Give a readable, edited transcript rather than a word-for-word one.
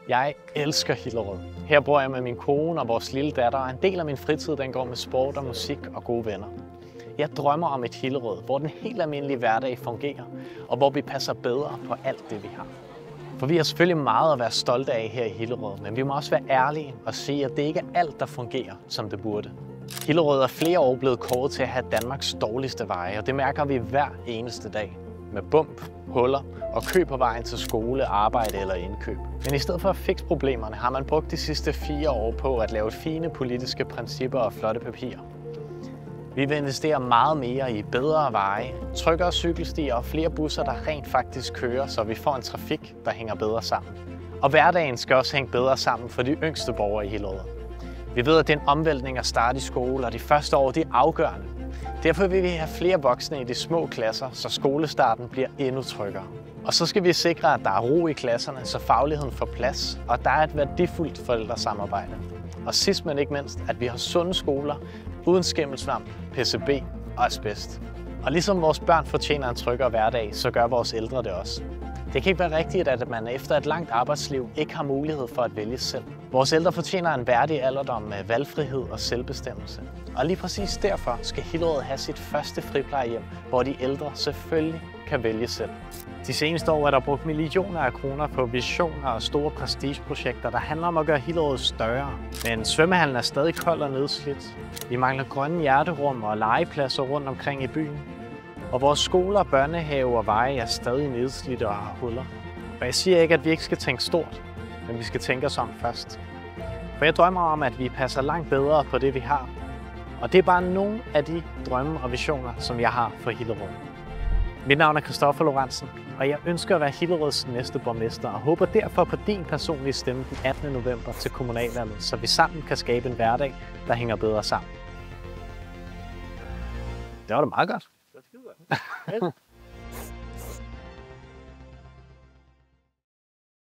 Jeg elsker Hillerød. Her bor jeg med min kone og vores lille datter, og en del af min fritid den går med sport og musik og gode venner. Jeg drømmer om et Hillerød, hvor den helt almindelige hverdag fungerer, og hvor vi passer bedre på alt det, vi har. For vi har selvfølgelig meget at være stolte af her i Hillerød, men vi må også være ærlige og sige, at det ikke er alt, der fungerer, som det burde. Hillerød er flere år blevet kåret til at have Danmarks dårligste veje, og det mærker vi hver eneste dag. Med bump, huller og kø på vejen til skole, arbejde eller indkøb. Men i stedet for at fikse problemerne, har man brugt de sidste 4 år på at lave fine politiske principper og flotte papirer. Vi vil investere meget mere i bedre veje, tryggere cykelstier og flere busser, der rent faktisk kører, så vi får en trafik, der hænger bedre sammen. Og hverdagen skal også hænge bedre sammen for de yngste borgere i Hillerød. Vi ved, at det er en omvæltning at starte i skole, og de første år det er afgørende. Derfor vil vi have flere voksne i de små klasser, så skolestarten bliver endnu tryggere. Og så skal vi sikre, at der er ro i klasserne, så fagligheden får plads, og der er et værdifuldt forældresamarbejde. Og sidst men ikke mindst, at vi har sunde skoler, uden skimmelsvamp, PCB og asbest. Og ligesom vores børn fortjener en tryggere hverdag, så gør vores ældre det også. Det kan ikke være rigtigt, at man efter et langt arbejdsliv ikke har mulighed for at vælge selv. Vores ældre fortjener en værdig alderdom med valgfrihed og selvbestemmelse. Og lige præcis derfor skal Hillerød have sit første friplejehjem, hvor de ældre selvfølgelig kan vælge selv. De seneste år er der brugt millioner af kroner på visioner og store prestigeprojekter, der handler om at gøre Hillerød større. Men svømmehallen er stadig kold og nedslidt. Vi mangler grønne hjerterum og legepladser rundt omkring i byen. Og vores skoler, børnehaver og veje er stadig nedslidte og har huller. Og jeg siger ikke, at vi ikke skal tænke stort, men vi skal tænke os om først. For jeg drømmer om, at vi passer langt bedre på det, vi har. Og det er bare nogle af de drømme og visioner, som jeg har for Hillerød. Mit navn er Christoffer Lorentzen, og jeg ønsker at være Hillerøds næste borgmester, og håber derfor på din personlige stemme den 18. november til kommunalvalget, så vi sammen kan skabe en hverdag, der hænger bedre sammen. Det var da meget godt. Det var skide godt.